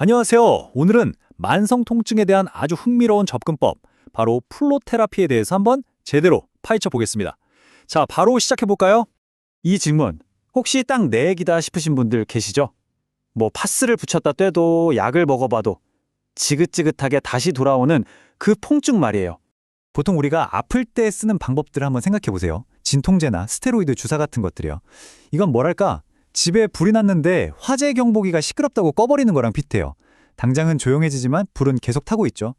안녕하세요. 오늘은 만성 통증에 대한 아주 흥미로운 접근법, 바로 플로테라피에 대해서 한번 제대로 파헤쳐 보겠습니다. 자, 바로 시작해 볼까요? 이 질문, 혹시 딱 내 얘기다 싶으신 분들 계시죠? 뭐 파스를 붙였다 떼도 약을 먹어봐도 지긋지긋하게 다시 돌아오는 그 통증 말이에요. 보통 우리가 아플 때 쓰는 방법들을 한번 생각해 보세요. 진통제나 스테로이드 주사 같은 것들이요. 이건 뭐랄까? 집에 불이 났는데 화재 경보기가 시끄럽다고 꺼버리는 거랑 비슷해요. 당장은 조용해지지만 불은 계속 타고 있죠.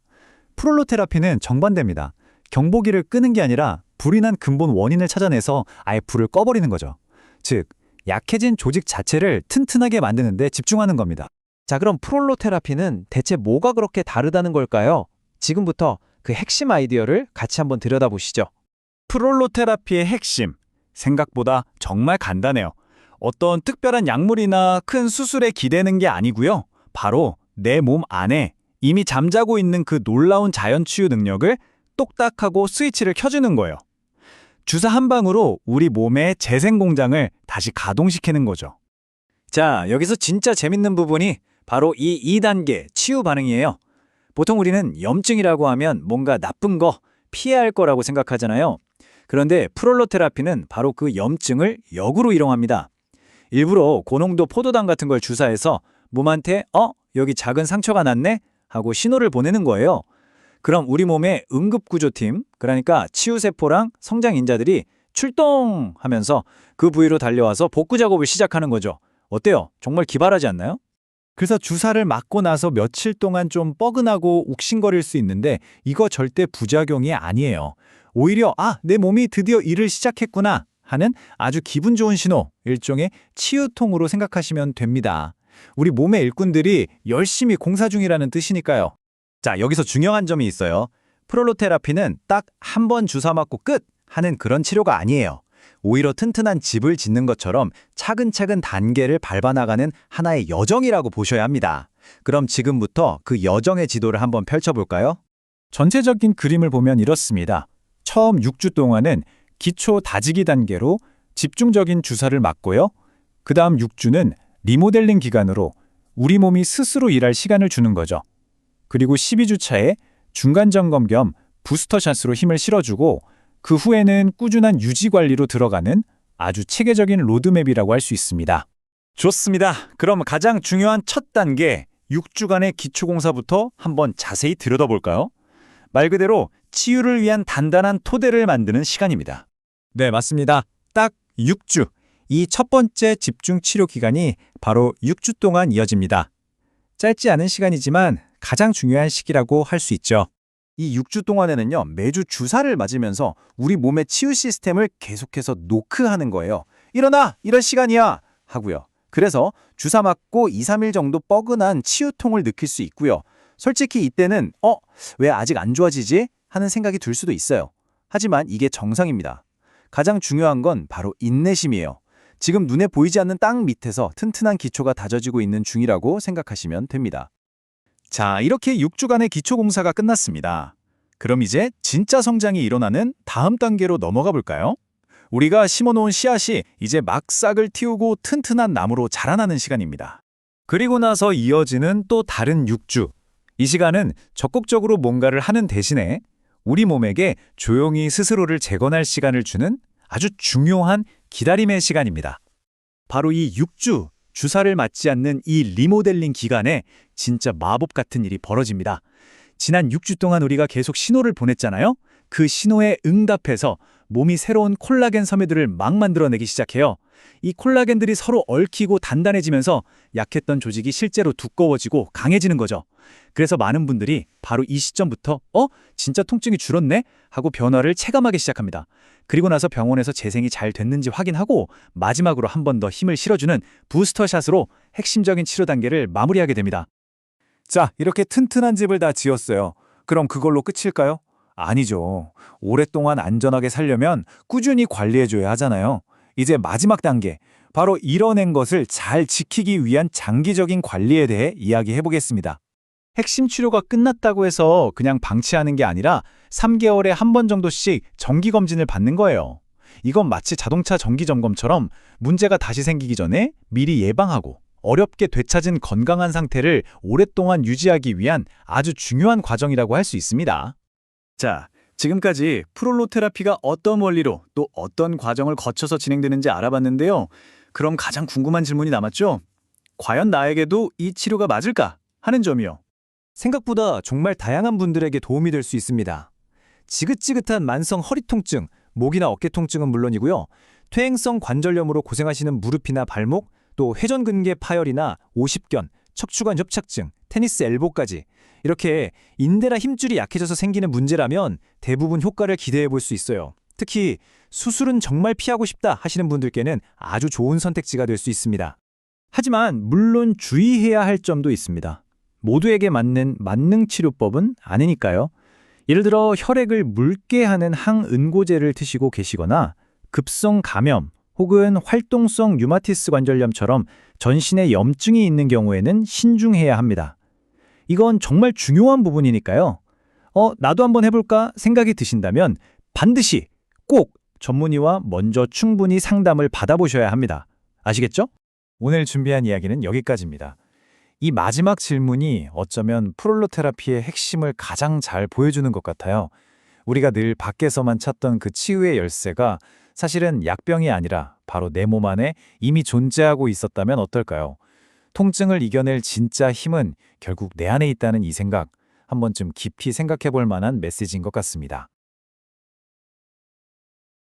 프롤로테라피는 정반대입니다. 경보기를 끄는 게 아니라 불이 난 근본 원인을 찾아내서 아예 불을 꺼버리는 거죠. 즉, 약해진 조직 자체를 튼튼하게 만드는 데 집중하는 겁니다. 자, 그럼 프롤로테라피는 대체 뭐가 그렇게 다르다는 걸까요? 지금부터 그 핵심 아이디어를 같이 한번 들여다보시죠. 프롤로테라피의 핵심, 생각보다 정말 간단해요. 어떤 특별한 약물이나 큰 수술에 기대는 게 아니고요. 바로 내 몸 안에 이미 잠자고 있는 그 놀라운 자연치유 능력을 똑딱하고 스위치를 켜주는 거예요. 주사 한 방으로 우리 몸의 재생 공장을 다시 가동시키는 거죠. 자, 여기서 진짜 재밌는 부분이 바로 이 2단계 치유 반응이에요. 보통 우리는 염증이라고 하면 뭔가 나쁜 거, 피해야 할 거라고 생각하잖아요. 그런데 프롤로테라피는 바로 그 염증을 역으로 이용합니다. 일부러 고농도 포도당 같은 걸 주사해서 몸한테 여기 작은 상처가 났네? 하고 신호를 보내는 거예요. 그럼 우리 몸의 응급구조팀, 그러니까 치유세포랑 성장인자들이 출동하면서 그 부위로 달려와서 복구 작업을 시작하는 거죠. 어때요? 정말 기발하지 않나요? 그래서 주사를 맞고 나서 며칠 동안 좀 뻐근하고 욱신거릴 수 있는데 이거 절대 부작용이 아니에요. 오히려 내 몸이 드디어 일을 시작했구나 하는 아주 기분 좋은 신호, 일종의 치유통으로 생각하시면 됩니다. 우리 몸의 일꾼들이 열심히 공사 중이라는 뜻이니까요. 자, 여기서 중요한 점이 있어요. 프롤로테라피는 딱 한 번 주사 맞고 끝 하는 그런 치료가 아니에요. 오히려 튼튼한 집을 짓는 것처럼 차근차근 단계를 밟아나가는 하나의 여정이라고 보셔야 합니다. 그럼 지금부터 그 여정의 지도를 한번 펼쳐볼까요? 전체적인 그림을 보면 이렇습니다. 처음 6주 동안은 기초 다지기 단계로 집중적인 주사를 맞고요. 그 다음 6주는 리모델링 기간으로 우리 몸이 스스로 일할 시간을 주는 거죠. 그리고 12주 차에 중간 점검 겸 부스터샷으로 힘을 실어주고 그 후에는 꾸준한 유지 관리로 들어가는 아주 체계적인 로드맵이라고 할 수 있습니다. 좋습니다. 그럼 가장 중요한 첫 단계 6주간의 기초공사부터 한번 자세히 들여다볼까요? 말 그대로 치유를 위한 단단한 토대를 만드는 시간입니다. 네, 맞습니다. 딱 6주. 이 첫 번째 집중 치료 기간이 바로 6주 동안 이어집니다. 짧지 않은 시간이지만 가장 중요한 시기라고 할 수 있죠. 이 6주 동안에는요, 매주 주사를 맞으면서 우리 몸의 치유 시스템을 계속해서 노크하는 거예요. 일어나! 이런 시간이야! 하고요. 그래서 주사 맞고 2, 3일 정도 뻐근한 치유통을 느낄 수 있고요. 솔직히 이때는 왜 아직 안 좋아지지? 하는 생각이 들 수도 있어요. 하지만 이게 정상입니다. 가장 중요한 건 바로 인내심이에요. 지금 눈에 보이지 않는 땅 밑에서 튼튼한 기초가 다져지고 있는 중이라고 생각하시면 됩니다. 자, 이렇게 6주간의 기초공사가 끝났습니다. 그럼 이제 진짜 성장이 일어나는 다음 단계로 넘어가 볼까요? 우리가 심어놓은 씨앗이 이제 막 싹을 틔우고 튼튼한 나무로 자라나는 시간입니다. 그리고 나서 이어지는 또 다른 6주. 이 시간은 적극적으로 뭔가를 하는 대신에 우리 몸에게 조용히 스스로를 재건할 시간을 주는 아주 중요한 기다림의 시간입니다. 바로 이 6주, 주사를 맞지 않는 이 리모델링 기간에 진짜 마법 같은 일이 벌어집니다. 지난 6주 동안 우리가 계속 신호를 보냈잖아요? 그 신호에 응답해서 몸이 새로운 콜라겐 섬유들을 막 만들어내기 시작해요. 이 콜라겐들이 서로 얽히고 단단해지면서 약했던 조직이 실제로 두꺼워지고 강해지는 거죠. 그래서 많은 분들이 바로 이 시점부터 진짜 통증이 줄었네? 하고 변화를 체감하기 시작합니다. 그리고 나서 병원에서 재생이 잘 됐는지 확인하고 마지막으로 한 번 더 힘을 실어주는 부스터샷으로 핵심적인 치료 단계를 마무리하게 됩니다. 자, 이렇게 튼튼한 집을 다 지었어요. 그럼 그걸로 끝일까요? 아니죠. 오랫동안 안전하게 살려면 꾸준히 관리해줘야 하잖아요. 이제 마지막 단계, 바로 이뤄낸 것을 잘 지키기 위한 장기적인 관리에 대해 이야기해보겠습니다. 핵심 치료가 끝났다고 해서 그냥 방치하는 게 아니라 3개월에 한 번 정도씩 정기검진을 받는 거예요. 이건 마치 자동차 정기점검처럼 문제가 다시 생기기 전에 미리 예방하고 어렵게 되찾은 건강한 상태를 오랫동안 유지하기 위한 아주 중요한 과정이라고 할 수 있습니다. 자, 지금까지 프롤로 테라피가 어떤 원리로 또 어떤 과정을 거쳐서 진행되는지 알아봤는데요. 그럼 가장 궁금한 질문이 남았죠? 과연 나에게도 이 치료가 맞을까 하는 점이요. 생각보다 정말 다양한 분들에게 도움이 될 수 있습니다. 지긋지긋한 만성 허리 통증, 목이나 어깨 통증은 물론이고요. 퇴행성 관절염으로 고생하시는 무릎이나 발목, 또 회전근개 파열이나 오십견, 척추관 협착증, 테니스 엘보까지 이렇게 인대나 힘줄이 약해져서 생기는 문제라면 대부분 효과를 기대해 볼 수 있어요. 특히 수술은 정말 피하고 싶다 하시는 분들께는 아주 좋은 선택지가 될 수 있습니다. 하지만 물론 주의해야 할 점도 있습니다. 모두에게 맞는 만능 치료법은 아니니까요. 예를 들어 혈액을 묽게 하는 항응고제를 드시고 계시거나 급성 감염 혹은 활동성 류마티스 관절염처럼 전신에 염증이 있는 경우에는 신중해야 합니다. 이건 정말 중요한 부분이니까요. 나도 한번 해볼까 생각이 드신다면 반드시 꼭 전문의와 먼저 충분히 상담을 받아보셔야 합니다. 아시겠죠? 오늘 준비한 이야기는 여기까지입니다. 이 마지막 질문이 어쩌면 프롤로 테라피의 핵심을 가장 잘 보여주는 것 같아요. 우리가 늘 밖에서만 찾던 그 치유의 열쇠가 사실은 약병이 아니라 바로 내 몸 안에 이미 존재하고 있었다면 어떨까요? 통증을 이겨낼 진짜 힘은 결국 내 안에 있다는 이 생각, 한 번쯤 깊이 생각해 볼 만한 메시지인 것 같습니다.